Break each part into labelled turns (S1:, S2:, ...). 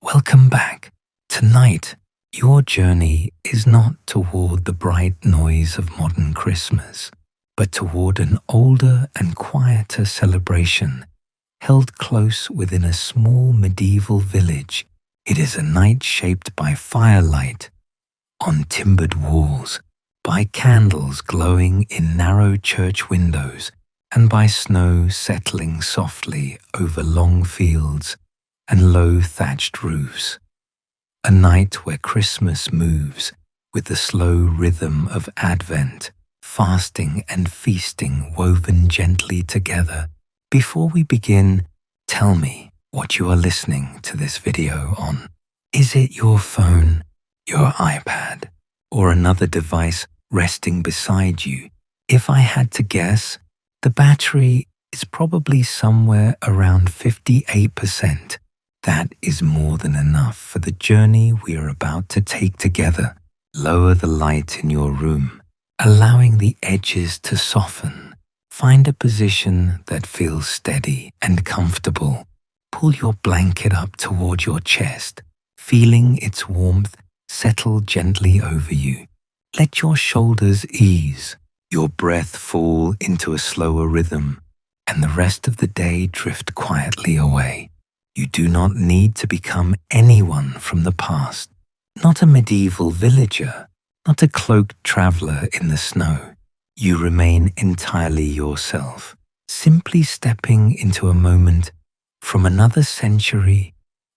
S1: Welcome back. Tonight, your journey is not toward the bright noise of modern Christmas, but toward an older and quieter celebration held close within a small medieval village. It is a night shaped by firelight on timbered walls, by candles glowing in narrow church windows, and by snow settling softly over long fields and low thatched roofs. A night where Christmas moves with the slow rhythm of Advent, fasting and feasting woven gently together. Before we begin, tell me what you are listening to this video on. Is it your phone, your iPad, or another device resting beside you? If I had to guess, the battery is probably somewhere around 58%. That is more than enough for the journey we are about to take together. Lower the light in your room, allowing the edges to soften. Find a position that feels steady and comfortable. Pull your blanket up toward your chest, feeling its warmth settle gently over you. Let your shoulders ease, your breath fall into a slower rhythm, and the rest of the day drift quietly away. You do not need to become anyone from the past, not a medieval villager, not a cloaked traveler in the snow. You remain entirely yourself, simply stepping into a moment from another century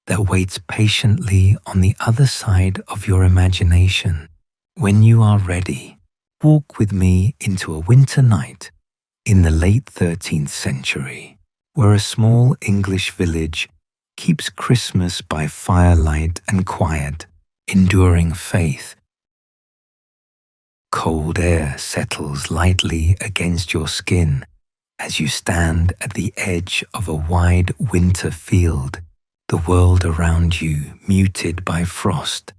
S1: that waits patiently on the other side of your imagination. When you are ready, walk with me into a winter night in the late 13th century, where a small English village keeps Christmas by firelight and quiet, enduring faith. Cold air settles lightly against your skin as you stand at the edge of a wide winter field, the world around you muted by frost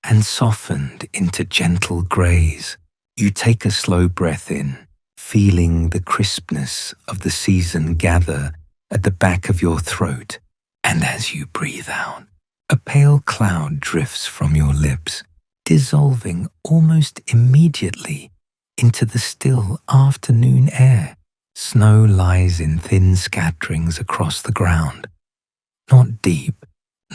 S1: and softened into gentle grays. You take a slow breath in, feeling the crispness of the season gather at the back of your throat. And as you breathe out, a pale cloud drifts from your lips, dissolving almost immediately into the still afternoon air. Snow lies in thin scatterings across the ground, not deep,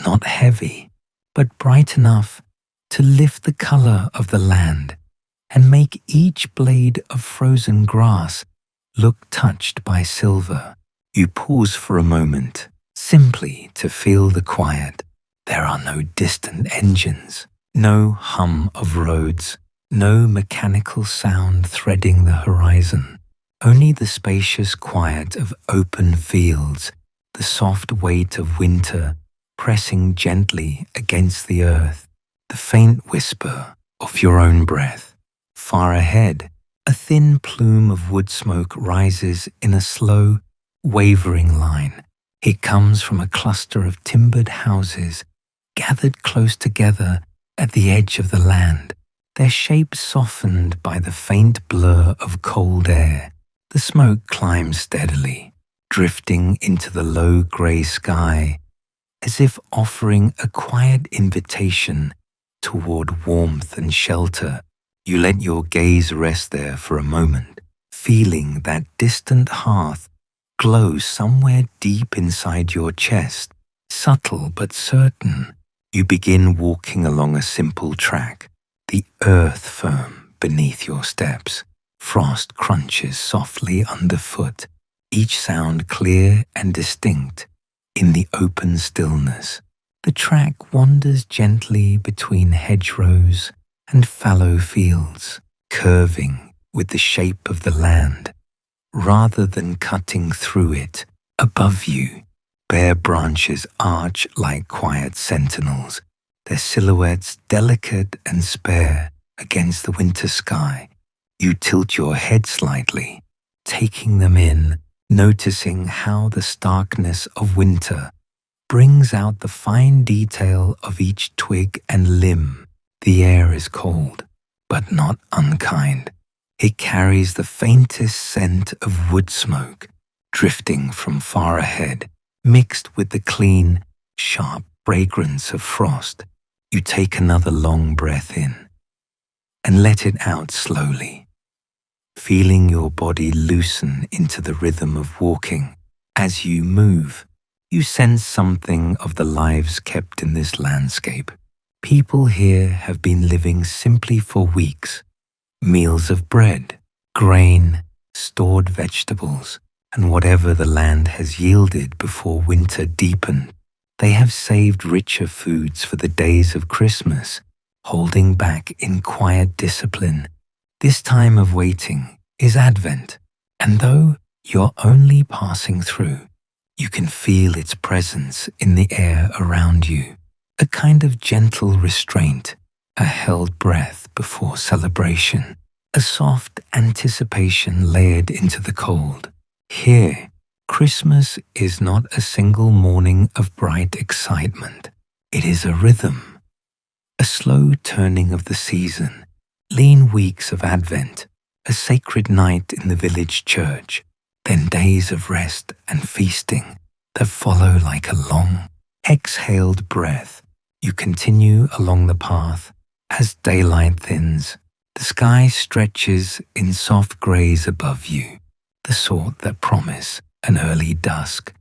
S1: not heavy, but bright enough to lift the color of the land and make each blade of frozen grass look touched by silver. You pause for a moment, simply to feel the quiet. There are no distant engines, no hum of roads, no mechanical sound threading the horizon. Only the spacious quiet of open fields, the soft weight of winter pressing gently against the earth, the faint whisper of your own breath. Far ahead, a thin plume of wood smoke rises in a slow, wavering line. It comes from a cluster of timbered houses gathered close together at the edge of the land, their shapes softened by the faint blur of cold air. The smoke climbs steadily, drifting into the low grey sky, as if offering a quiet invitation toward warmth and shelter. You let your gaze rest there for a moment, feeling that distant hearth glow somewhere deep inside your chest. Subtle but certain, you begin walking along a simple track, the earth firm beneath your steps. Frost crunches softly underfoot, each sound clear and distinct in the open stillness. The track wanders gently between hedgerows and fallow fields, curving with the shape of the land, rather than cutting through it. Above you, bare branches arch like quiet sentinels, their silhouettes delicate and spare against the winter sky. You tilt your head slightly, taking them in, noticing how the starkness of winter brings out the fine detail of each twig and limb. The air is cold, but not unkind. It carries the faintest scent of wood smoke, drifting from far ahead, mixed with the clean, sharp fragrance of frost, you take another long breath in and let it out slowly, feeling your body loosen into the rhythm of walking. As you move, you sense something of the lives kept in this landscape. People here have been living simply for weeks. Meals of bread, grain, stored vegetables, and whatever the land has yielded before winter deepened. They have saved richer foods for the days of Christmas, holding back in quiet discipline. This time of waiting is Advent, and though you're only passing through, you can feel its presence in the air around you, a kind of gentle restraint, a held breath before celebration, a soft anticipation layered into the cold. Here, Christmas is not a single morning of bright excitement. It is a rhythm, a slow turning of the season, lean weeks of Advent, a sacred night in the village church, then days of rest and feasting that follow like a long, exhaled breath. You continue along the path as daylight thins. The sky stretches in soft grays above you, the sort that promise an early dusk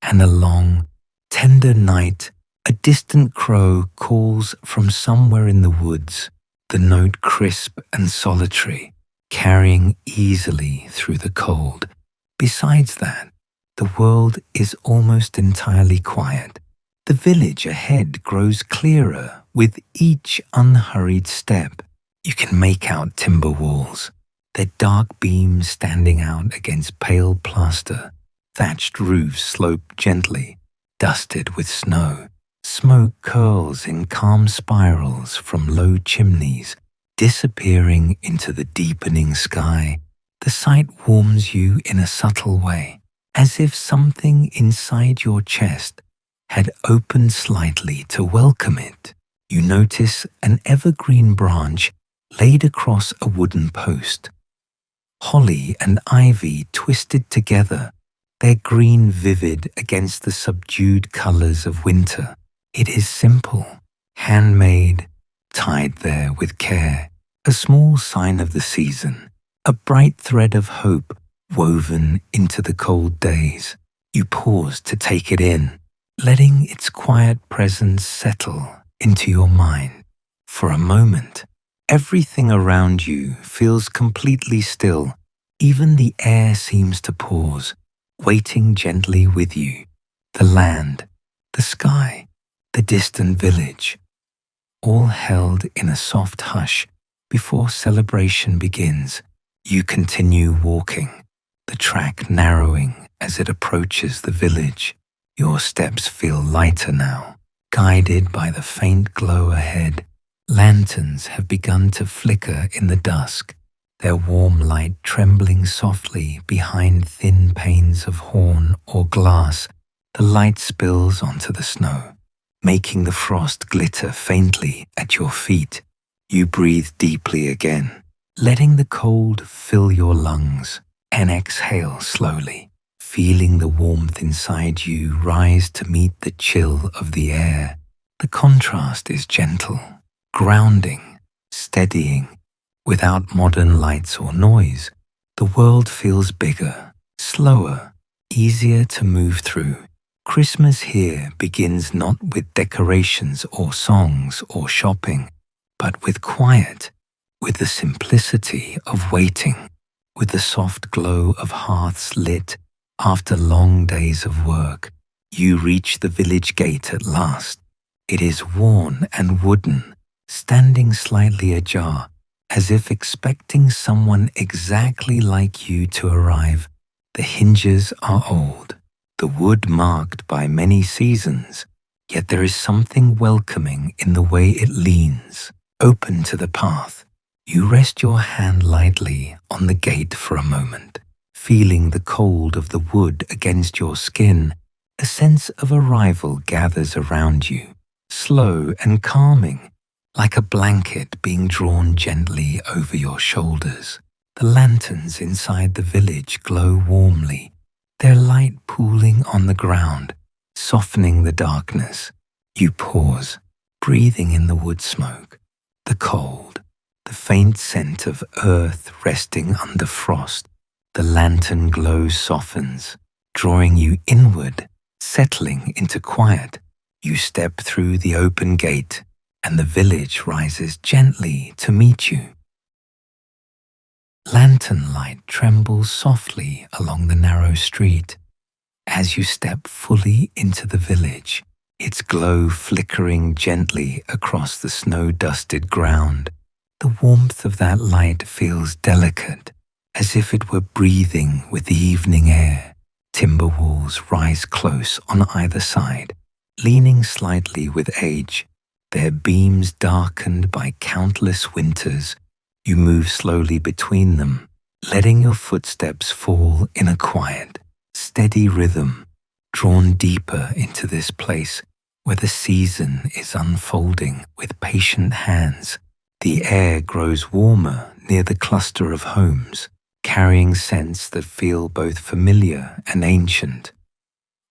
S1: and a long, tender night. A distant crow calls from somewhere in the woods, the note crisp and solitary, carrying easily through the cold. Besides that, the world is almost entirely quiet. The village ahead grows clearer with each unhurried step. You can make out timber walls, their dark beams standing out against pale plaster. Thatched roofs slope gently, dusted with snow. Smoke curls in calm spirals from low chimneys, disappearing into the deepening sky. The sight warms you in a subtle way, as if something inside your chest had opened slightly to welcome it. You notice an evergreen branch laid across a wooden post. Holly and ivy twisted together, their green vivid against the subdued colors of winter. It is simple, handmade, tied there with care, a small sign of the season, a bright thread of hope woven into the cold days. You pause to take it in, letting its quiet presence settle into your mind. For a moment, everything around you feels completely still. Even the air seems to pause, waiting gently with you. The land, the sky, the distant village, all held in a soft hush before celebration begins. You continue walking, the track narrowing as it approaches the village. Your steps feel lighter now, guided by the faint glow ahead. Lanterns have begun to flicker in the dusk, their warm light trembling softly behind thin panes of horn or glass. The light spills onto the snow, making the frost glitter faintly at your feet. You breathe deeply again, letting the cold fill your lungs, and exhale slowly, feeling the warmth inside you rise to meet the chill of the air. The contrast is gentle, grounding, steadying. Without modern lights or noise, the world feels bigger, slower, easier to move through. Christmas here begins not with decorations or songs or shopping, but with quiet, with the simplicity of waiting, with the soft glow of hearths lit after long days of work. You reach the village gate at last. It is worn and wooden, standing slightly ajar, as if expecting someone exactly like you to arrive. The hinges are old, the wood marked by many seasons, yet there is something welcoming in the way it leans, open to the path. You rest your hand lightly on the gate for a moment, feeling the cold of the wood against your skin. A sense of arrival gathers around you, slow and calming, like a blanket being drawn gently over your shoulders. The lanterns inside the village glow warmly, their light pooling on the ground, softening the darkness. You pause, breathing in the wood smoke, the cold, the faint scent of earth resting under frost. The lantern glow softens, drawing you inward, settling into quiet. You step through the open gate, and the village rises gently to meet you. Lantern light trembles softly along the narrow street. As you step fully into the village, its glow flickering gently across the snow-dusted ground. The warmth of that light feels delicate, as if it were breathing with the evening air. Timber walls rise close on either side, leaning slightly with age, their beams darkened by countless winters. You move slowly between them, letting your footsteps fall in a quiet, steady rhythm, drawn deeper into this place where the season is unfolding with patient hands. The air grows warmer near the cluster of homes, carrying scents that feel both familiar and ancient.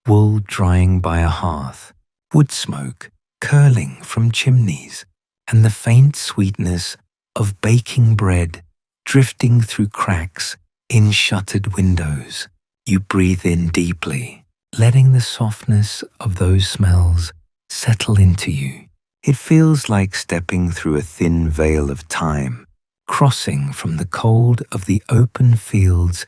S1: Wool drying by a hearth, wood smoke curling from chimneys, and the faint sweetness of baking bread drifting through cracks in shuttered windows. You breathe in deeply, letting the softness of those smells settle into you. It feels like stepping through a thin veil of time, crossing from the cold of the open fields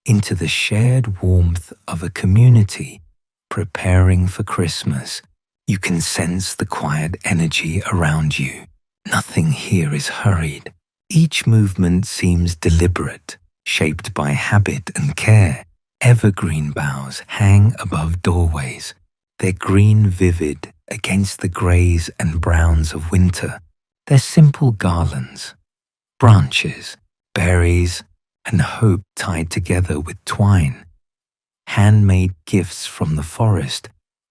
S1: into the shared warmth of a community preparing for Christmas. You can sense the quiet energy around you. Nothing here is hurried. Each movement seems deliberate, shaped by habit and care. Evergreen boughs hang above doorways, their green vivid against the greys and browns of winter. Their simple garlands, branches, berries, and hope tied together with twine. Handmade gifts from the forest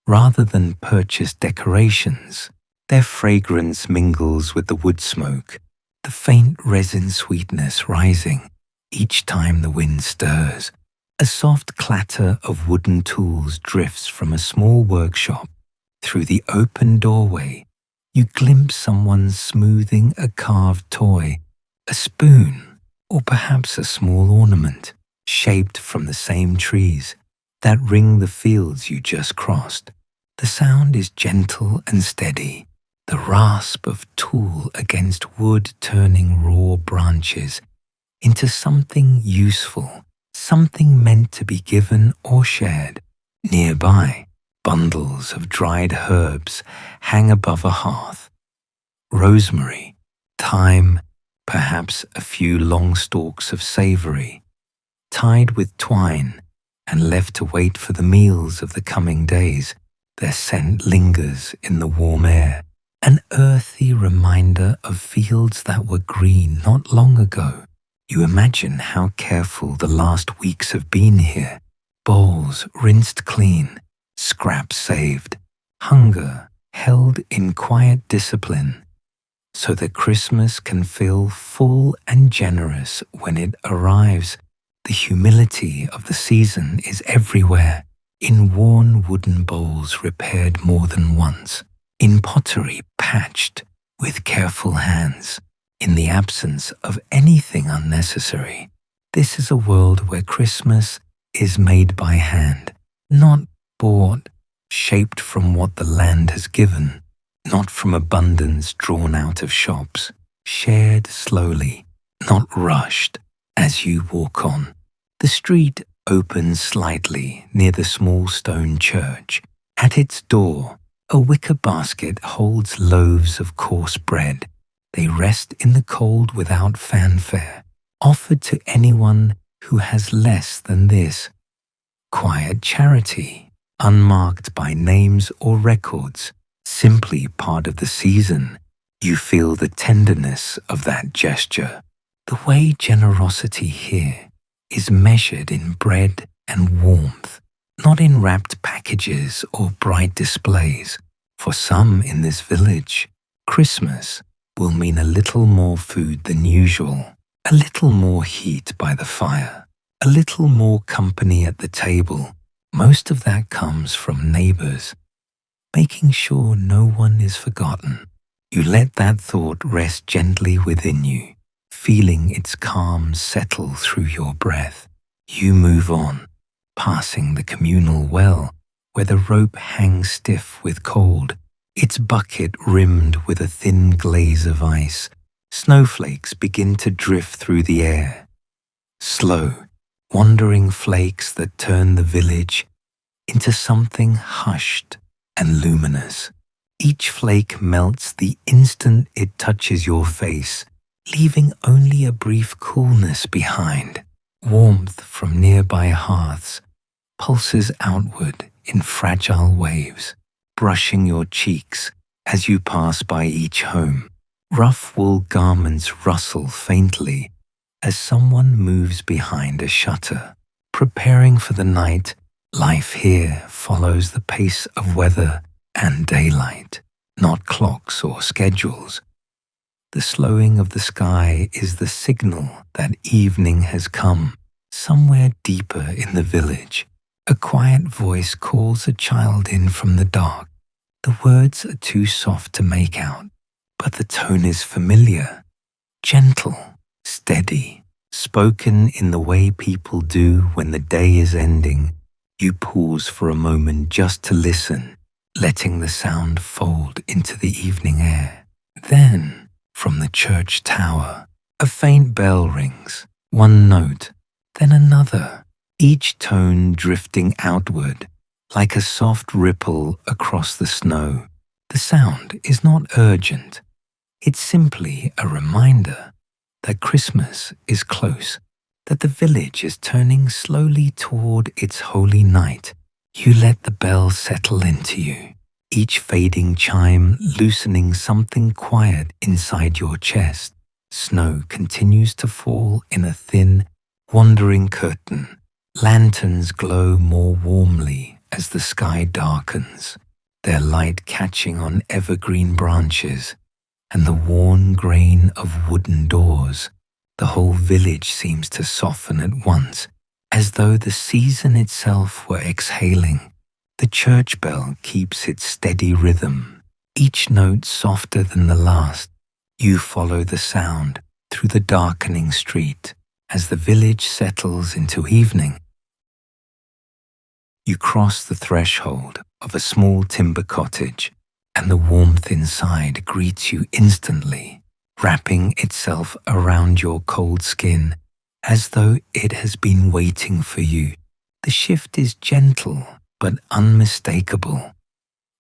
S1: rather than purchased decorations. Their fragrance mingles with the wood smoke, the faint resin sweetness rising each time the wind stirs. A soft clatter of wooden tools drifts from a small workshop. Through the open doorway, you glimpse someone smoothing a carved toy, a spoon, or perhaps a small ornament, shaped from the same trees that ring the fields you just crossed. The sound is gentle and steady, the rasp of tool against wood turning raw branches into something useful, something meant to be given or shared. Nearby, bundles of dried herbs hang above a hearth. Rosemary, thyme, perhaps a few long stalks of savory, tied with twine and left to wait for the meals of the coming days. Their scent lingers in the warm air, an earthy reminder of fields that were green not long ago. You imagine how careful the last weeks have been here. Bowls rinsed clean, scraps saved, hunger held in quiet discipline, so that Christmas can feel full and generous when it arrives. The humility of the season is everywhere, in worn wooden bowls repaired more than once, in pottery patched with careful hands, in the absence of anything unnecessary. This is a world where Christmas is made by hand, not bought, shaped from what the land has given, not from abundance drawn out of shops, shared slowly, not rushed as you walk on. The street opens slightly near the small stone church. At its door, a wicker basket holds loaves of coarse bread. They rest in the cold without fanfare, offered to anyone who has less than this. Quiet charity, unmarked by names or records, simply part of the season. You feel the tenderness of that gesture. The way generosity here is measured in bread and warmth, not in wrapped packages or bright displays. For some in this village, Christmas will mean a little more food than usual, a little more heat by the fire, a little more company at the table. Most of that comes from neighbors. making sure no one is forgotten. You let that thought rest gently within you, feeling its calm settle through your breath. You move on, passing the communal well, where the rope hangs stiff with cold, its bucket rimmed with a thin glaze of ice. Snowflakes begin to drift through the air. Slow, wandering flakes that turn the village into something hushed and luminous. Each flake melts the instant it touches your face, leaving only a brief coolness behind. Warmth from nearby hearths pulses outward in fragile waves, brushing your cheeks as you pass by each home. Rough wool garments rustle faintly as someone moves behind a shutter. Preparing for the night, life here follows the pace of weather and daylight, not clocks or schedules. The slowing of the sky is the signal that evening has come. Somewhere deeper in the village, a quiet voice calls a child in from the dark. The words are too soft to make out, but the tone is familiar, gentle, steady, spoken in the way people do when the day is ending. You pause for a moment just to listen, letting the sound fold into the evening air. Then, from the church tower, a faint bell rings, one note, then another, each tone drifting outward like a soft ripple across the snow. The sound is not urgent. It's simply a reminder that Christmas is close, that the village is turning slowly toward its holy night. You let the bell settle into you, each fading chime loosening something quiet inside your chest. Snow continues to fall in a thin, wandering curtain. Lanterns glow more warmly as the sky darkens, their light catching on evergreen branches and the worn grain of wooden doors. The whole village seems to soften at once, as though the season itself were exhaling. The church bell keeps its steady rhythm, each note softer than the last. You follow the sound through the darkening street as the village settles into evening. You cross the threshold of a small timber cottage, and the warmth inside greets you instantly, wrapping itself around your cold skin as though it has been waiting for you. The shift is gentle but unmistakable.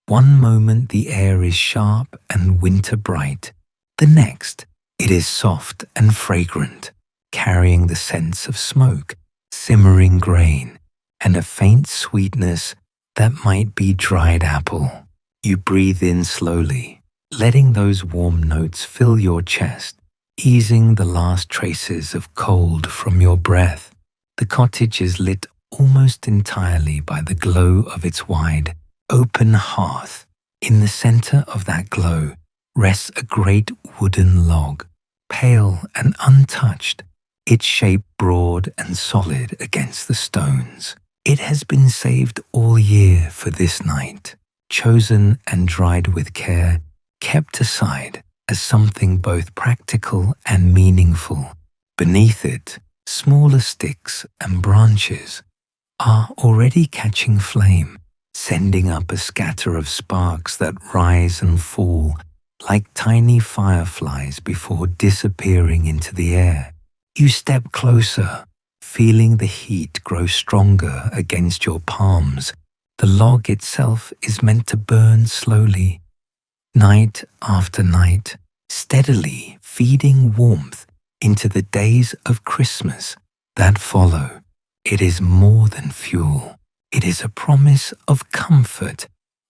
S1: One moment the air is sharp and winter bright. The next, it is soft and fragrant, carrying the sense of smoke, simmering grain, and a faint sweetness that might be dried apple. You breathe in slowly, letting those warm notes fill your chest, easing the last traces of cold from your breath. The cottage is lit almost entirely by the glow of its wide, open hearth. In the center of that glow rests a great wooden log, pale and untouched, its shape broad and solid against the stones. It has been saved all year for this night, chosen and dried with care, kept aside as something both practical and meaningful. Beneath it, smaller sticks and branches are already catching flame, sending up a scatter of sparks that rise and fall like tiny fireflies before disappearing into the air. You step closer, feeling the heat grow stronger against your palms. The log itself is meant to burn slowly, night after night, steadily feeding warmth into the days of Christmas that follow. It is more than fuel. It is a promise of comfort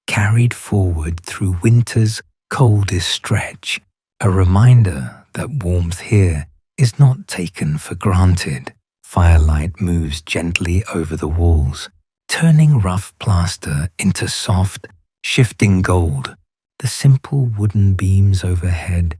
S1: carried forward through winter's coldest stretch, a reminder that warmth here is not taken for granted. Firelight moves gently over the walls, turning rough plaster into soft, shifting gold. The simple wooden beams overhead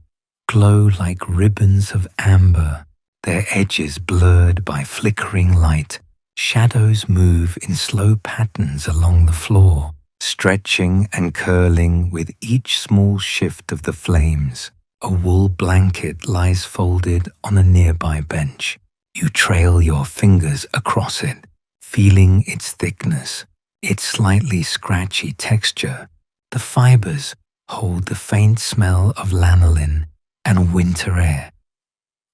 S1: glow like ribbons of amber, their edges blurred by flickering light. Shadows move in slow patterns along the floor, stretching and curling with each small shift of the flames. A wool blanket lies folded on a nearby bench. You trail your fingers across it, feeling its thickness, its slightly scratchy texture. The fibers hold the faint smell of lanolin and winter air,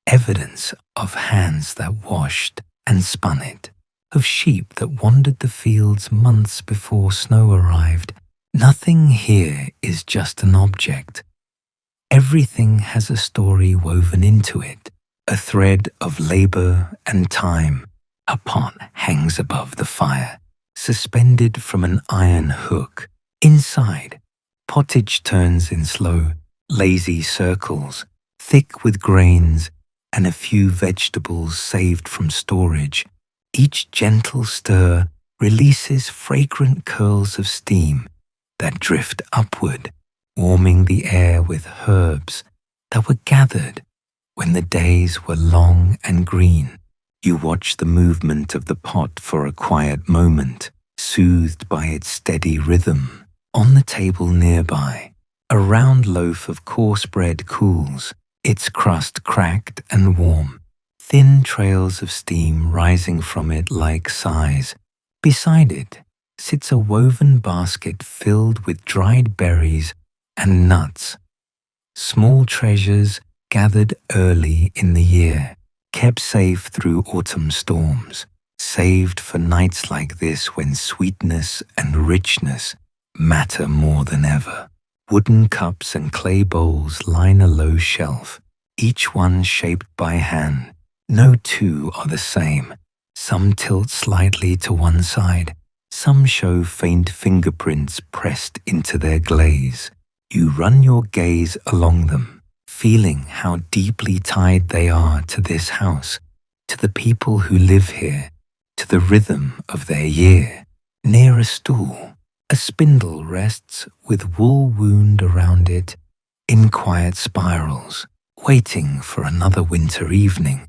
S1: evidence of hands that washed and spun it, of sheep that wandered the fields months before snow arrived. Nothing here is just an object. Everything has a story woven into it, a thread of labor and time. A pot hangs above the fire, suspended from an iron hook. Inside, pottage turns in slow, lazy circles, thick with grains and a few vegetables saved from storage. Each gentle stir releases fragrant curls of steam that drift upward, warming the air with herbs that were gathered when the days were long and green. You watch the movement of the pot for a quiet moment, soothed by its steady rhythm. On the table nearby, a round loaf of coarse bread cools, its crust cracked and warm, thin trails of steam rising from it like sighs. Beside it sits a woven basket filled with dried berries and nuts, small treasures gathered early in the year, kept safe through autumn storms, saved for nights like this when sweetness and richness matter more than ever. Wooden cups and clay bowls line a low shelf, each one shaped by hand. No two are the same. Some tilt slightly to one side, some show faint fingerprints pressed into their glaze. You run your gaze along them, feeling how deeply tied they are to this house, to the people who live here, to the rhythm of their year. Near a stool, a spindle rests with wool wound around it in quiet spirals, waiting for another winter evening.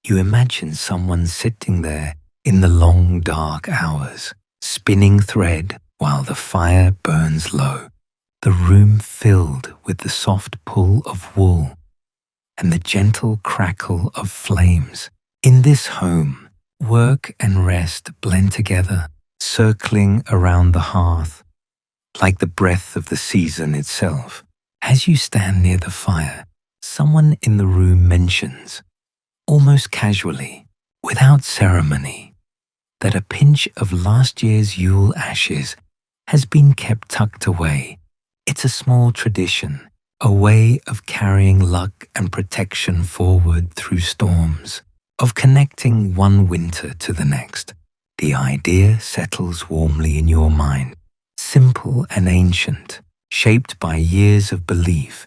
S1: You imagine someone sitting there in the long dark hours, spinning thread while the fire burns low, the room filled with the soft pull of wool and the gentle crackle of flames. In this home, work and rest blend together, circling around the hearth, like the breath of the season itself. As you stand near the fire, someone in the room mentions, almost casually, without ceremony, that a pinch of last year's Yule ashes has been kept tucked away. It's a small tradition, a way of carrying luck and protection forward through storms, of connecting one winter to the next. The idea settles warmly in your mind, simple and ancient, shaped by years of belief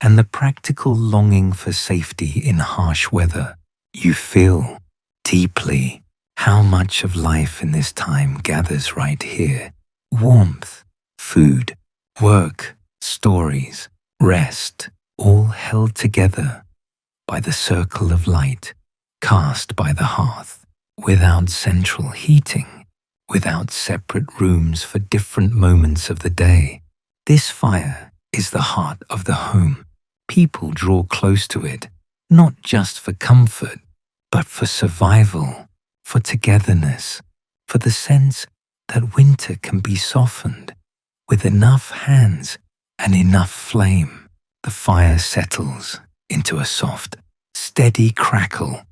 S1: and the practical longing for safety in harsh weather. You feel deeply how much of life in this time gathers right here. Warmth, food, work, stories, rest, all held together by the circle of light cast by the hearth, without central heating, without separate rooms for different moments of the day. This fire is the heart of the home. People draw close to it, not just for comfort, but for survival, for togetherness, for the sense that winter can be softened with enough hands and enough flame. The fire settles into a soft, steady crackle,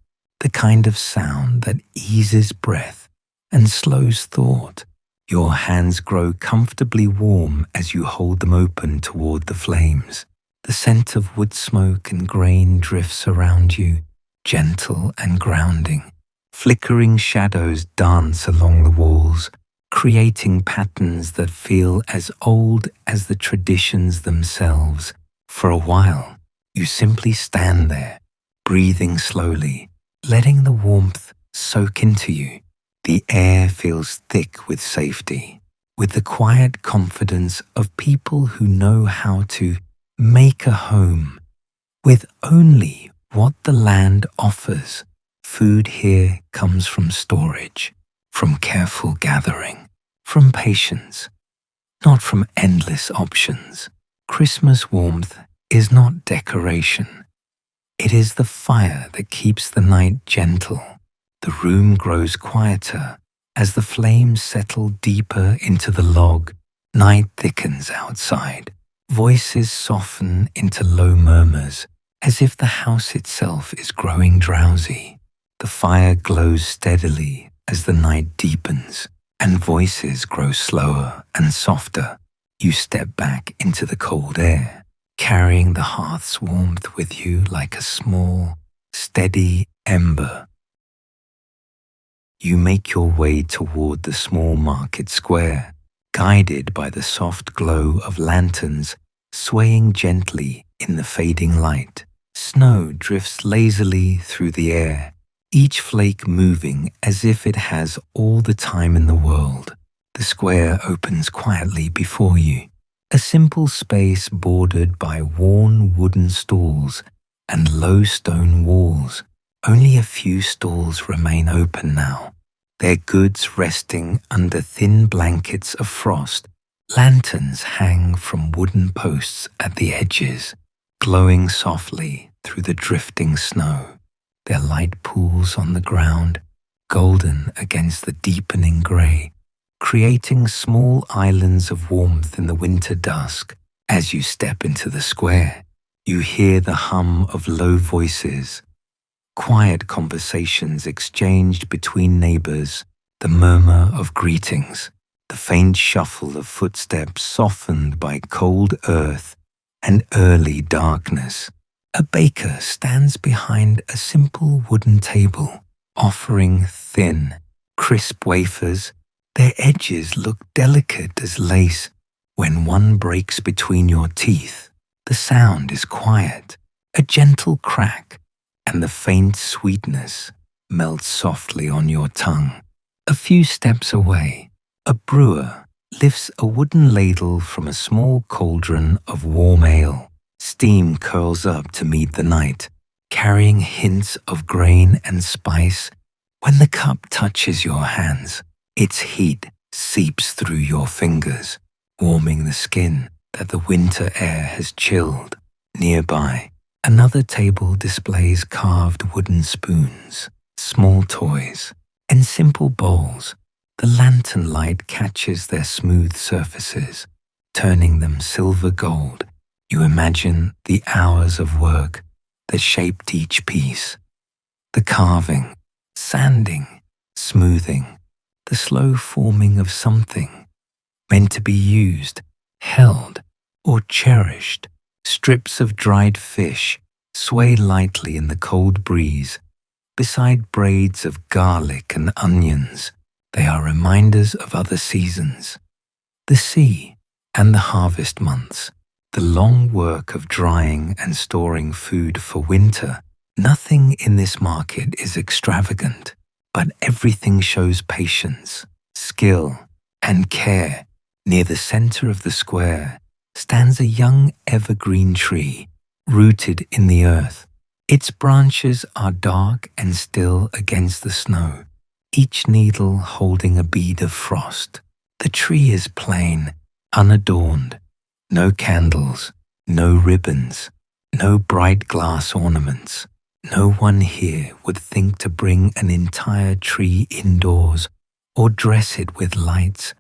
S1: the kind of sound that eases breath and slows thought. Your hands grow comfortably warm as you hold them open toward the flames. The scent of wood smoke and grain drifts around you, gentle and grounding. Flickering shadows dance along the walls, creating patterns that feel as old as the traditions themselves. For a while, you simply stand there, breathing slowly, letting the warmth soak into you. The air feels thick with safety, with the quiet confidence of people who know how to make a home with only what the land offers. Food here comes from storage, from careful gathering, from patience. not from endless options. Christmas warmth is not decoration. It is the fire that keeps the night gentle. The room grows quieter as the flames settle deeper into the log. Night thickens outside. Voices soften into low murmurs, as if the house itself is growing drowsy. The fire glows steadily as the night deepens, and voices grow slower and softer. You step back into the cold air, carrying the hearth's warmth with you like a small, steady ember. You make your way toward the small market square, guided by the soft glow of lanterns swaying gently in the fading light. Snow drifts lazily through the air, each flake moving as if it has all the time in the world. The square opens quietly before you, a simple space bordered by worn wooden stalls and low stone walls. Only a few stalls remain open now, their goods resting under thin blankets of frost. Lanterns hang from wooden posts at the edges, glowing softly through the drifting snow. Their light pools on the ground, golden against the deepening grey, creating small islands of warmth in the winter dusk. As you step into the square, you hear the hum of low voices, quiet conversations exchanged between neighbors, the murmur of greetings, the faint shuffle of footsteps softened by cold earth and early darkness. A baker stands behind a simple wooden table, offering thin, crisp wafers. Their edges look delicate as lace. When one breaks between your teeth, the sound is quiet, a gentle crack, and the faint sweetness melts softly on your tongue. A few steps away, a brewer lifts a wooden ladle from a small cauldron of warm ale. Steam curls up to meet the night, carrying hints of grain and spice. When the cup touches your hands, its heat seeps through your fingers, warming the skin that the winter air has chilled. Nearby, another table displays carved wooden spoons, small toys, and simple bowls. The lantern light catches their smooth surfaces, turning them silver gold. You imagine the hours of work that shaped each piece. The carving, sanding, smoothing, the slow forming of something meant to be used, held, or cherished. Strips of dried fish sway lightly in the cold breeze, beside braids of garlic and onions. They are reminders of other seasons, the sea and the harvest months, the long work of drying and storing food for winter. Nothing in this market is extravagant, but everything shows patience, skill, and care. Near the center of the square stands a young evergreen tree, rooted in the earth. Its branches are dark and still against the snow, each needle holding a bead of frost. The tree is plain, unadorned. No candles, no ribbons, no bright glass ornaments. No one here would think to bring an entire tree indoors or dress it with lights.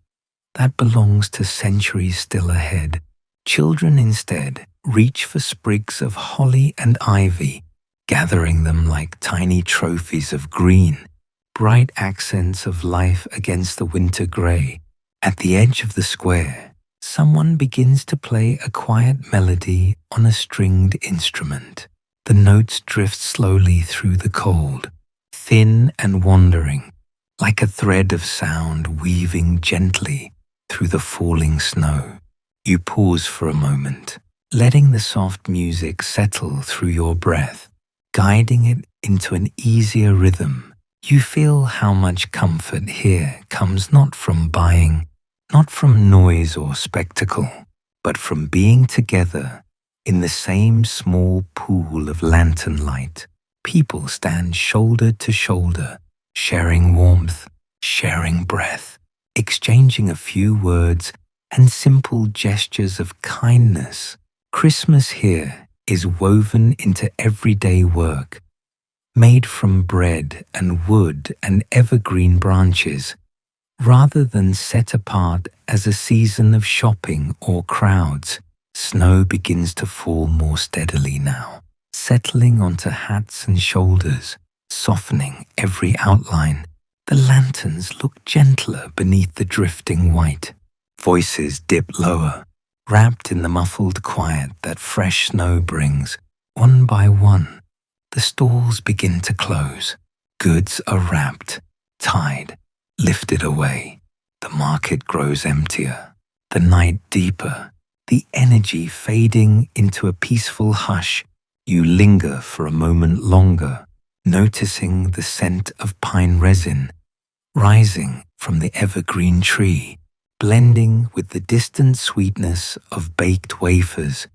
S1: That belongs to centuries still ahead. Children instead reach for sprigs of holly and ivy, gathering them like tiny trophies of green, bright accents of life against the winter grey. At the edge of the square, someone begins to play a quiet melody on a stringed instrument. The notes drift slowly through the cold, thin and wandering, like a thread of sound weaving gently through the falling snow. You pause for a moment, letting the soft music settle through your breath, guiding it into an easier rhythm. You feel how much comfort here comes not from buying, not from noise or spectacle, but from being together in the same small pool of lantern light. People stand shoulder to shoulder, sharing warmth, sharing breath, exchanging a few words and simple gestures of kindness. Christmas here is woven into everyday work, made from bread and wood and evergreen branches, rather than set apart as a season of shopping or crowds. Snow begins to fall more steadily now, settling onto hats and shoulders, softening every outline. The lanterns look gentler beneath the drifting white. Voices dip lower, wrapped in the muffled quiet that fresh snow brings. One by one, the stalls begin to close. Goods are wrapped, tied, lifted away. The market grows emptier, the night deeper, the energy fading into a peaceful hush. You linger for a moment longer, noticing the scent of pine resin rising from the evergreen tree, blending with the distant sweetness of baked wafers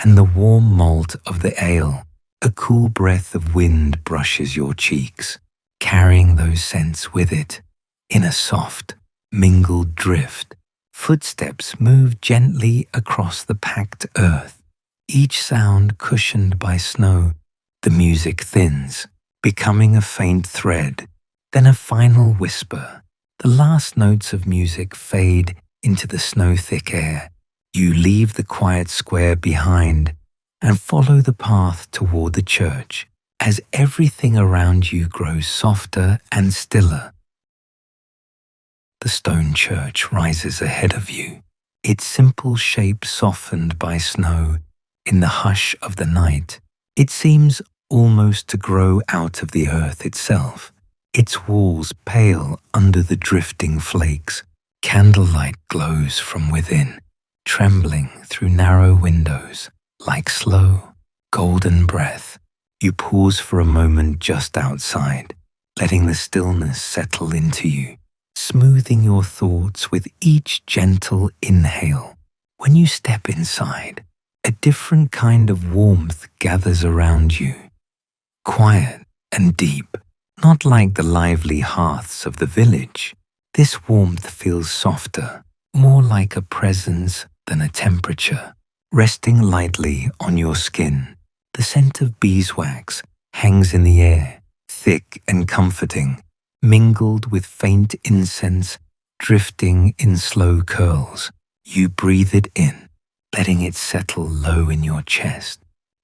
S1: and the warm malt of the ale. A cool breath of wind brushes your cheeks, carrying those scents with it. In a soft, mingled drift, footsteps move gently across the packed earth, each sound cushioned by snow. The music thins, becoming a faint thread, then a final whisper. The last notes of music fade into the snow-thick air. You leave the quiet square behind and follow the path toward the church as everything around you grows softer and stiller. The stone church rises ahead of you, its simple shape softened by snow in the hush of the night. It seems almost to grow out of the earth itself, its walls pale under the drifting flakes. Candlelight glows from within, trembling through narrow windows like slow, golden breath. You pause for a moment just outside, letting the stillness settle into you, smoothing your thoughts with each gentle inhale. When you step inside, a different kind of warmth gathers around you, quiet and deep, not like the lively hearths of the village. This warmth feels softer, more like a presence than a temperature, resting lightly on your skin. The scent of beeswax hangs in the air, thick and comforting, mingled with faint incense drifting in slow curls. You breathe it in, letting it settle low in your chest,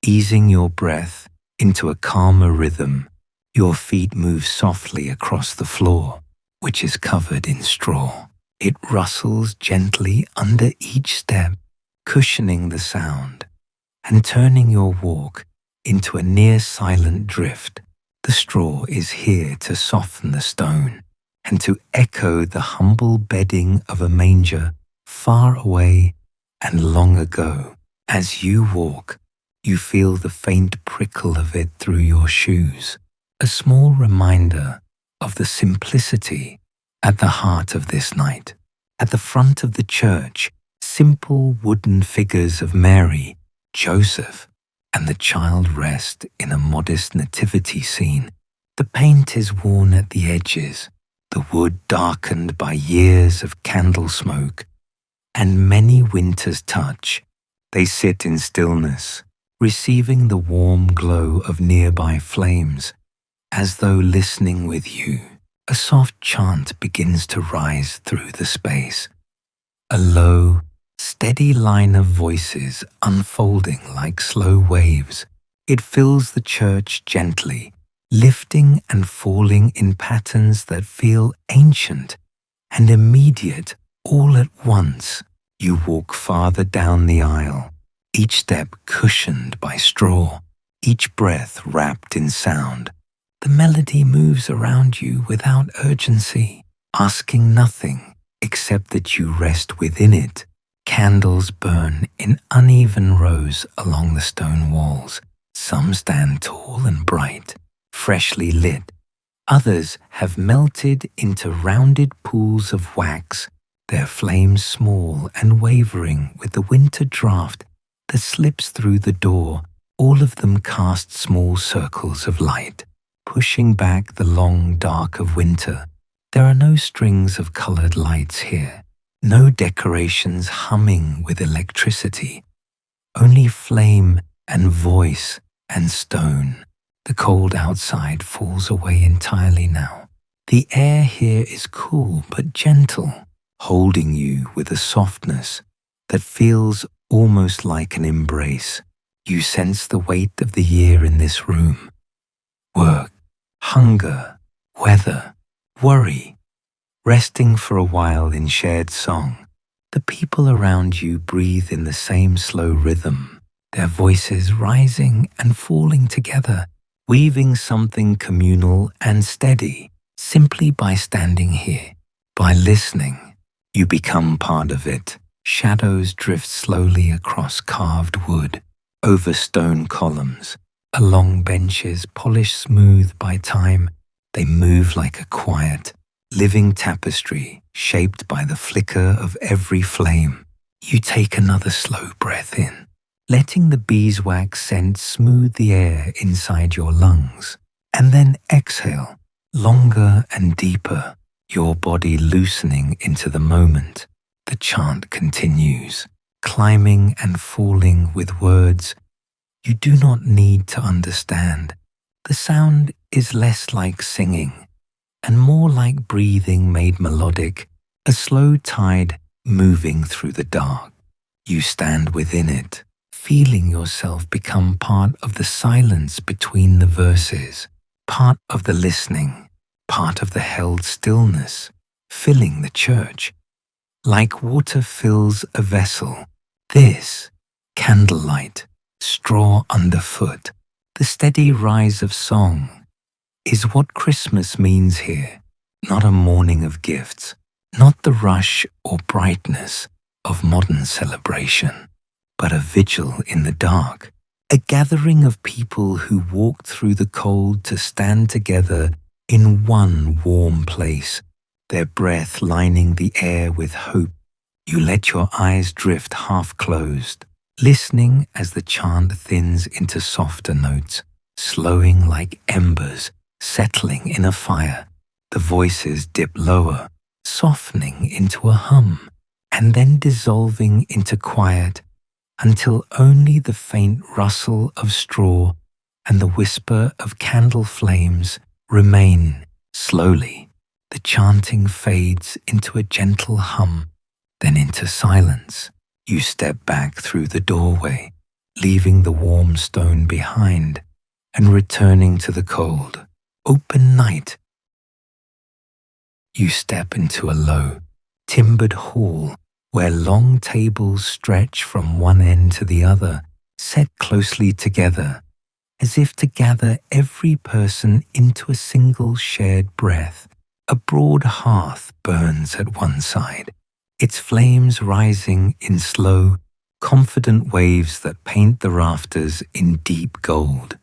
S1: easing your breath into a calmer rhythm. Your feet move softly across the floor, which is covered in straw. It rustles gently under each step, cushioning the sound and turning your walk into a near-silent drift. The straw is here to soften the stone and to echo the humble bedding of a manger far away and long ago. As you walk, you feel the faint prickle of it through your shoes, a small reminder of the simplicity at the heart of this night. At the front of the church, simple wooden figures of Mary, Joseph, and the child rest in a modest nativity scene. The paint is worn at the edges, the wood darkened by years of candle smoke and many winters' touch. They sit in stillness, receiving the warm glow of nearby flames, as though listening with you. A soft chant begins to rise through the space, a low, steady line of voices unfolding like slow waves. It fills the church gently, lifting and falling in patterns that feel ancient and immediate all at once. You walk farther down the aisle, each step cushioned by straw, each breath wrapped in sound. The melody moves around you without urgency, asking nothing except that you rest within it. Candles burn in uneven rows along the stone walls. Some stand tall and bright, freshly lit. Others have melted into rounded pools of wax, their flames small and wavering with the winter draft that slips through the door. All of them cast small circles of light, pushing back the long dark of winter. There are no strings of colored lights here, No decorations humming with electricity, only flame and voice and stone. The cold outside falls away entirely now. The air here is cool but gentle, holding you with a softness that feels almost like an embrace. You sense the weight of the year in this room. Work, hunger, weather, worry, resting for a while in shared song. The people around you breathe in the same slow rhythm, their voices rising and falling together, weaving something communal and steady. Simply by standing here, by listening, you become part of it. Shadows drift slowly across carved wood, over stone columns, along benches polished smooth by time. They move like a quiet, living tapestry shaped by the flicker of every flame. You take another slow breath in, letting the beeswax scent smooth the air inside your lungs, and then exhale, longer and deeper, your body loosening into the moment. The chant continues, climbing and falling with words you do not need to understand. The sound is less like singing and more like breathing made melodic, a slow tide moving through the dark. You stand within it, feeling yourself become part of the silence between the verses, part of the listening, part of the held stillness, filling the church. Like water fills a vessel, this, candlelight, straw underfoot, the steady rise of song, is what Christmas means here. Not a morning of gifts, not the rush or brightness of modern celebration, but a vigil in the dark, a gathering of people who walked through the cold to stand together in one warm place, their breath lining the air with hope. You let your eyes drift half closed, listening as the chant thins into softer notes, slowing like embers settling in a fire. The voices dip lower, softening into a hum, and then dissolving into quiet until only the faint rustle of straw and the whisper of candle flames remain. Slowly, the chanting fades into a gentle hum, then into silence. You step back through the doorway, leaving the warm stone behind and returning to the cold, open night. You step into a low, timbered hall where long tables stretch from one end to the other, set closely together, as if to gather every person into a single shared breath. A broad hearth burns at one side, its flames rising in slow, confident waves that paint the rafters in deep gold.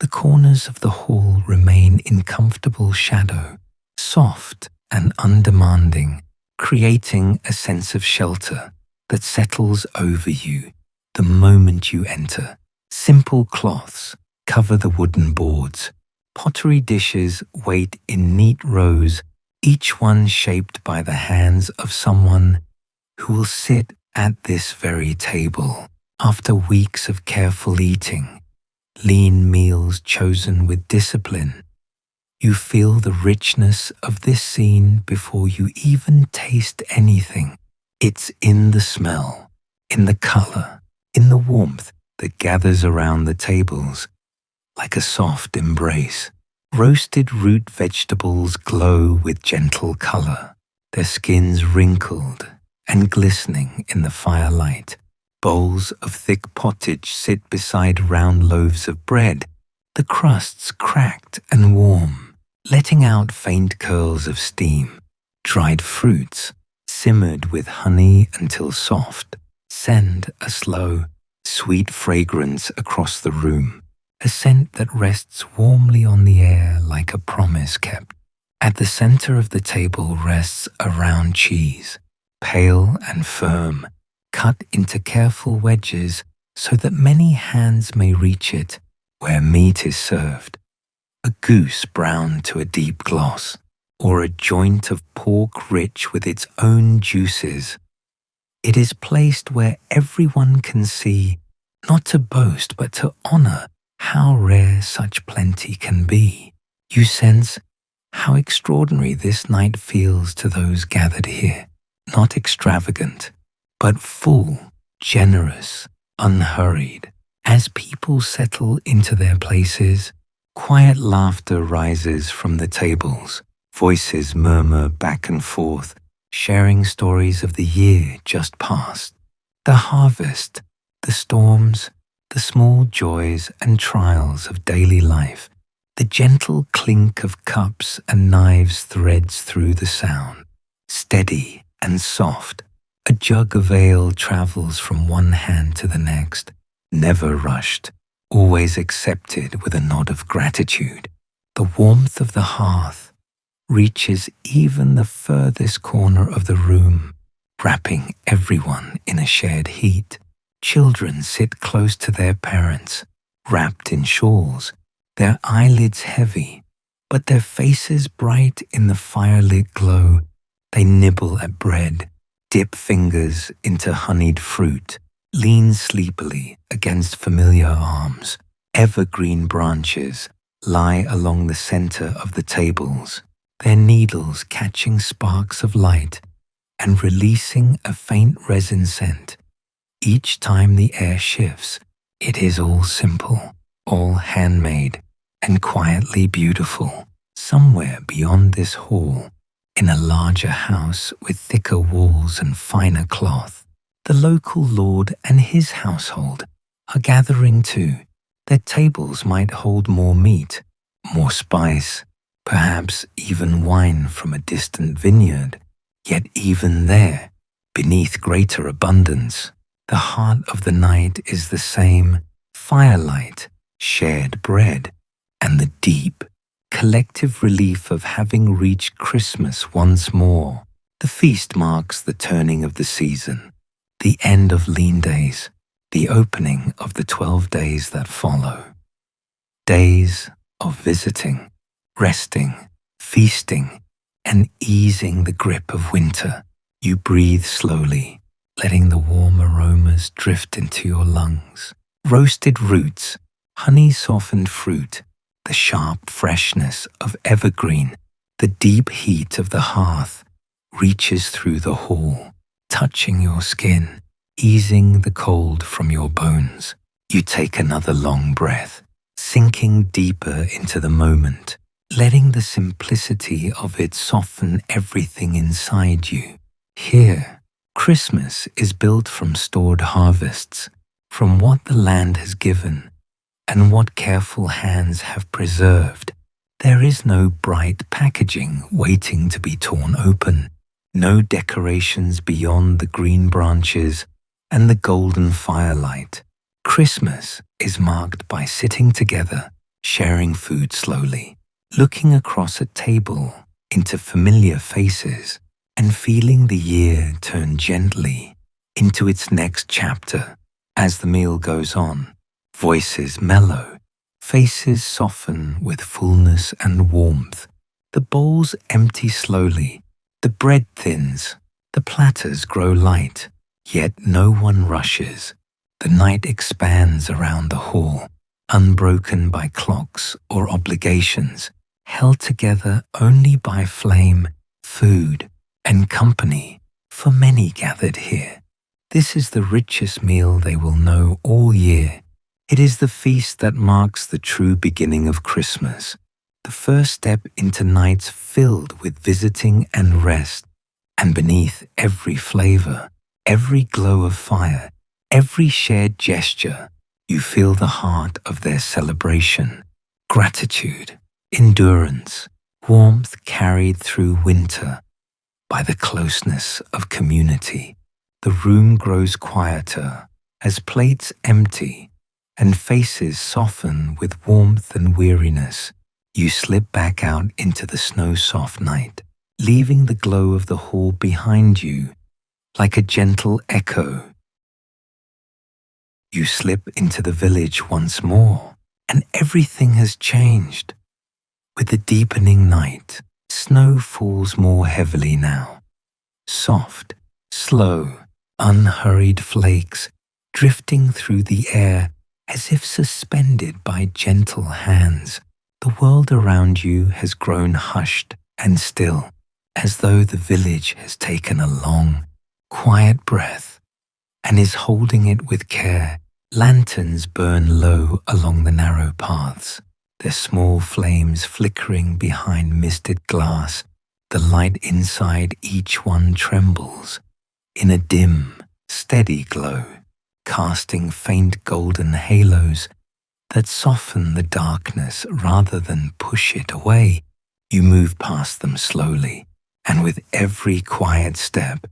S1: The corners of the hall remain in comfortable shadow, soft and undemanding, creating a sense of shelter that settles over you the moment you enter. Simple cloths cover the wooden boards. Pottery dishes wait in neat rows, each one shaped by the hands of someone who will sit at this very table after weeks of careful eating, lean meals chosen with discipline. You feel the richness of this scene before you even taste anything. It's in the smell, in the color, in the warmth that gathers around the tables like a soft embrace. Roasted root vegetables glow with gentle color, their skins wrinkled and glistening in the firelight. Bowls of thick pottage sit beside round loaves of bread, the crusts cracked and warm, letting out faint curls of steam. Dried fruits, simmered with honey until soft, send a slow, sweet fragrance across the room, a scent that rests warmly on the air like a promise kept. At the center of the table rests a round cheese, pale and firm, cut into careful wedges so that many hands may reach it where meat is served. A goose browned to a deep gloss, or a joint of pork rich with its own juices. It is placed where everyone can see, not to boast but to honor how rare such plenty can be. You sense how extraordinary this night feels to those gathered here, not extravagant, but full, generous, unhurried. As people settle into their places, quiet laughter rises from the tables. Voices murmur back and forth, sharing stories of the year just past. The harvest, the storms, the small joys and trials of daily life. The gentle clink of cups and knives threads through the sound. Steady and soft, a jug of ale travels from one hand to the next, never rushed, always accepted with a nod of gratitude. The warmth of the hearth reaches even the furthest corner of the room, wrapping everyone in a shared heat. Children sit close to their parents, wrapped in shawls, their eyelids heavy, but their faces bright in the fire-lit glow. They nibble at bread, dip fingers into honeyed fruit, lean sleepily against familiar arms. Evergreen branches lie along the center of the tables, their needles catching sparks of light and releasing a faint resin scent. Each time the air shifts, it is all simple, all handmade, and quietly beautiful. Somewhere beyond this hall, in a larger house with thicker walls and finer cloth, the local lord and his household are gathering too. Their tables might hold more meat, more spice, perhaps even wine from a distant vineyard. Yet even there, beneath greater abundance, the heart of the night is the same: firelight, shared bread, and the deep, collective relief of having reached Christmas once more. The feast marks the turning of the season, the end of lean days, the opening of the 12 days that follow. Days of visiting, resting, feasting, and easing the grip of winter. You breathe slowly, letting the warm aromas drift into your lungs. Roasted roots, honey-softened fruit, the sharp freshness of evergreen, the deep heat of the hearth reaches through the hall, touching your skin, easing the cold from your bones. You take another long breath, sinking deeper into the moment, letting the simplicity of it soften everything inside you. Here, Christmas is built from stored harvests, from what the land has given and what careful hands have preserved. There is no bright packaging waiting to be torn open, no decorations beyond the green branches and the golden firelight. Christmas is marked by sitting together, sharing food slowly, looking across a table into familiar faces, and feeling the year turn gently into its next chapter. As the meal goes on, voices mellow, faces soften with fullness and warmth. The bowls empty slowly, the bread thins, the platters grow light, yet no one rushes. The night expands around the hall, unbroken by clocks or obligations, held together only by flame, food, and company. For many gathered here, this is the richest meal they will know all year. It is the feast that marks the true beginning of Christmas, the first step into nights filled with visiting and rest. And beneath every flavor, every glow of fire, every shared gesture, you feel the heart of their celebration. Gratitude, endurance, warmth carried through winter by the closeness of community. The room grows quieter as plates empty and faces soften with warmth and weariness. You slip back out into the snow-soft night, leaving the glow of the hall behind you like a gentle echo. You slip into the village once more, and everything has changed. With the deepening night, Snow falls more heavily now. Soft, slow, unhurried flakes drifting through the air as if suspended by gentle hands. The world around you has grown hushed and still, as though the village has taken a long, quiet breath and is holding it with care. Lanterns burn low along the narrow paths, their small flames flickering behind misted glass. The light inside each one trembles in a dim, steady glow, casting faint golden halos that soften the darkness rather than push it away. You move past them slowly, and with every quiet step,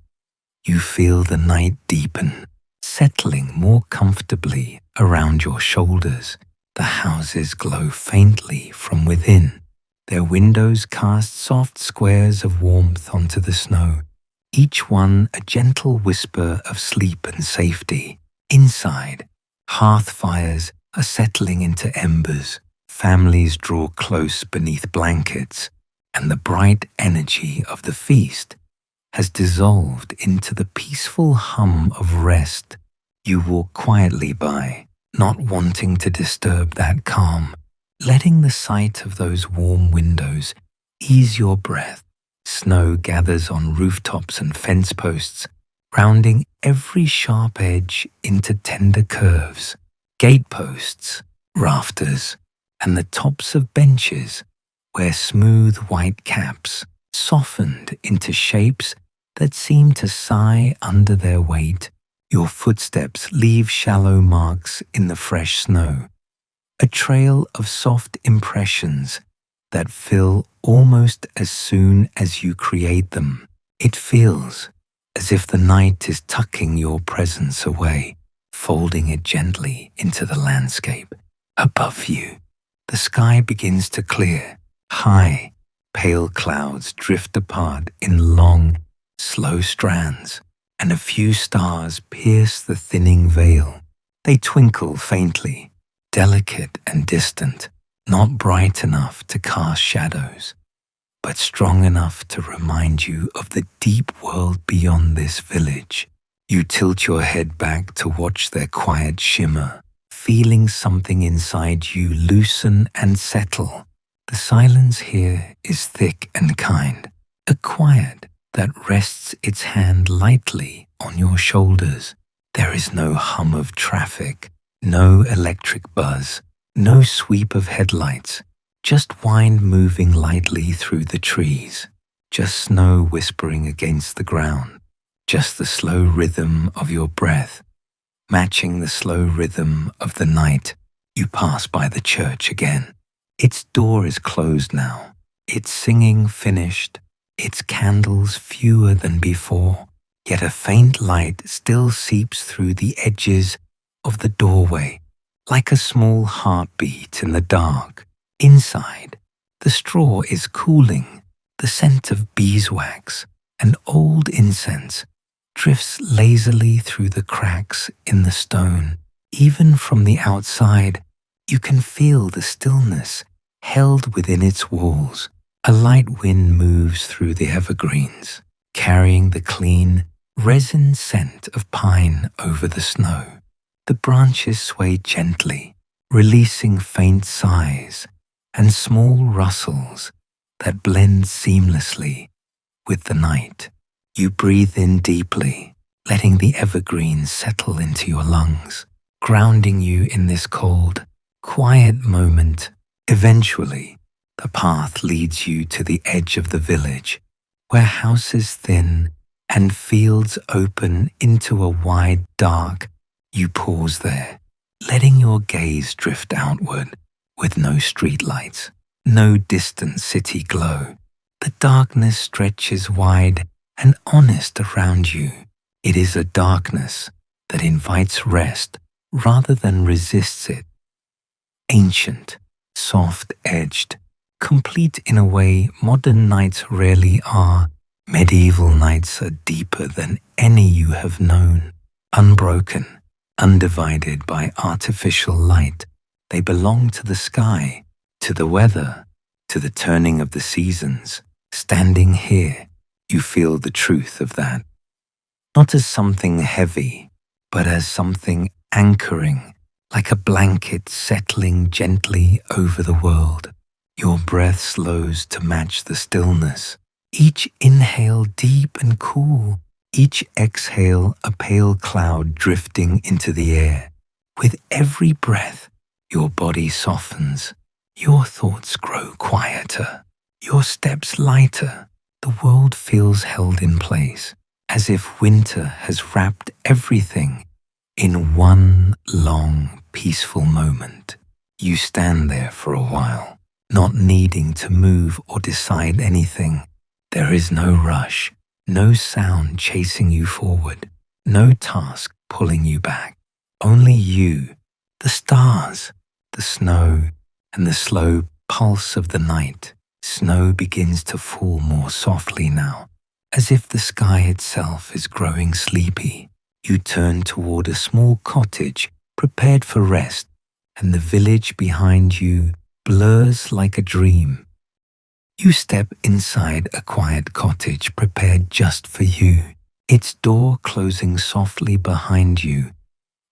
S1: you feel the night deepen, settling more comfortably around your shoulders. The houses glow faintly from within. Their windows cast soft squares of warmth onto the snow, each one a gentle whisper of sleep and safety. Inside, hearth fires are settling into embers. Families draw close beneath blankets, and the bright energy of the feast has dissolved into the peaceful hum of rest. You walk quietly by, not wanting to disturb that calm, letting the sight of those warm windows ease your breath. Snow gathers on rooftops and fence posts, rounding every sharp edge into tender curves. Gateposts, rafters, and the tops of benches wear smooth white caps, softened into shapes that seem to sigh under their weight. Your footsteps leave shallow marks in the fresh snow, a trail of soft impressions that fill almost as soon as you create them. It feels as if the night is tucking your presence away, folding it gently into the landscape. Above you, the sky begins to clear. High, pale clouds drift apart in long, slow strands, and a few stars pierce the thinning veil. They twinkle faintly, delicate and distant, not bright enough to cast shadows, but strong enough to remind you of the deep world beyond this village. You tilt your head back to watch their quiet shimmer, feeling something inside you loosen and settle. The silence here is thick and kind, a quiet that rests its hand lightly on your shoulders. There is no hum of traffic, no electric buzz, no sweep of headlights, just wind moving lightly through the trees, just snow whispering against the ground, just the slow rhythm of your breath, matching the slow rhythm of the night. You pass by the church again. Its door is closed now, its singing finished, its candles fewer than before, yet a faint light still seeps through the edges of the doorway, like a small heartbeat in the dark. Inside, the straw is cooling. The scent of beeswax and old incense drifts lazily through the cracks in the stone. Even from the outside, you can feel the stillness held within its walls. A light wind moves through the evergreens, carrying the clean, resin scent of pine over the snow. The branches sway gently, releasing faint sighs and small rustles that blend seamlessly with the night. You breathe in deeply, letting the evergreens settle into your lungs, grounding you in this cold, quiet moment. Eventually, the path leads you to the edge of the village, where houses thin and fields open into a wide dark. You pause there, letting your gaze drift outward. With no streetlights, no distant city glow, the darkness stretches wide and honest around you. It is a darkness that invites rest rather than resists it. Ancient, soft-edged, complete in a way modern nights rarely are. Medieval nights are deeper than any you have known, unbroken, undivided by artificial light. They belong to the sky, to the weather, to the turning of the seasons. Standing here, you feel the truth of that, not as something heavy, but as something anchoring, like a blanket settling gently over the world. Your breath slows to match the stillness. Each inhale deep and cool, each exhale a pale cloud drifting into the air. With every breath, your body softens, your thoughts grow quieter, your steps lighter. The world feels held in place, as if winter has wrapped everything in one long, peaceful moment. You stand there for a while, not needing to move or decide anything. There is no rush, no sound chasing you forward, no task pulling you back. Only you, the stars, the snow, and the slow pulse of the night. Snow begins to fall more softly now, as if the sky itself is growing sleepy. You turn toward a small cottage prepared for rest, and the village behind you blurs like a dream. You step inside a quiet cottage prepared just for you, its door closing softly behind you,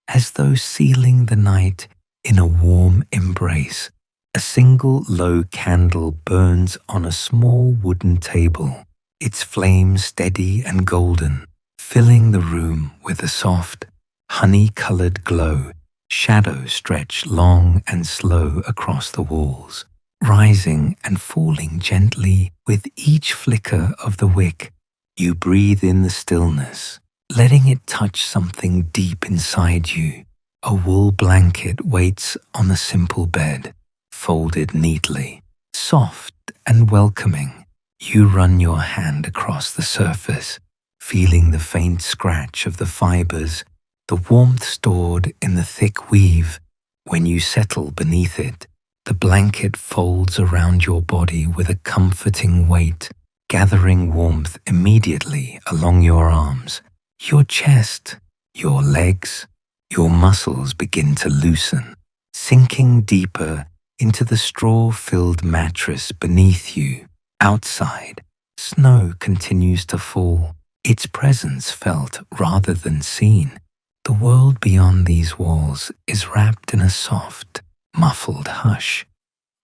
S1: as though sealing the night in a warm embrace. A single low candle burns on a small wooden table, its flame steady and golden, filling the room with a soft, honey-colored glow. Shadows stretch long and slow across the walls, rising and falling gently with each flicker of the wick. You breathe in the stillness, letting it touch something deep inside you. A wool blanket waits on a simple bed, folded neatly, soft and welcoming. You run your hand across the surface, feeling the faint scratch of the fibers, the warmth stored in the thick weave. When you settle beneath it, the blanket folds around your body with a comforting weight, gathering warmth immediately along your arms, your chest, your legs. Your muscles begin to loosen, sinking deeper into the straw-filled mattress beneath you. Outside, snow continues to fall, its presence felt rather than seen. The world beyond these walls is wrapped in a soft, muffled hush,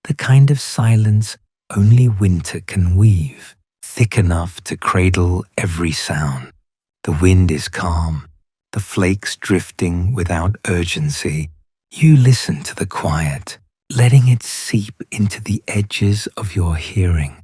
S1: the kind of silence only winter can weave, thick enough to cradle every sound. The wind is calm, the flakes drifting without urgency. You listen to the quiet, letting it seep into the edges of your hearing.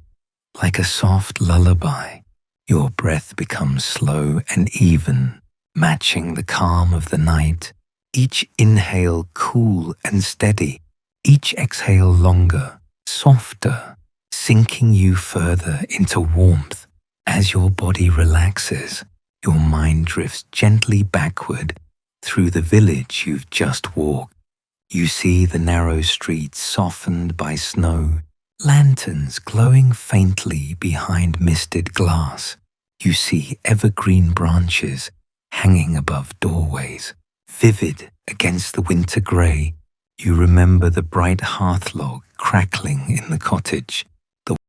S1: Like a soft lullaby, your breath becomes slow and even, matching the calm of the night. Each inhale cool and steady, each exhale longer, softer, sinking you further into warmth. As your body relaxes, your mind drifts gently backward through the village you've just walked. You see the narrow streets softened by snow, lanterns glowing faintly behind misted glass. You see evergreen branches hanging above doorways, vivid against the winter grey. You remember the bright hearth log crackling in the cottage,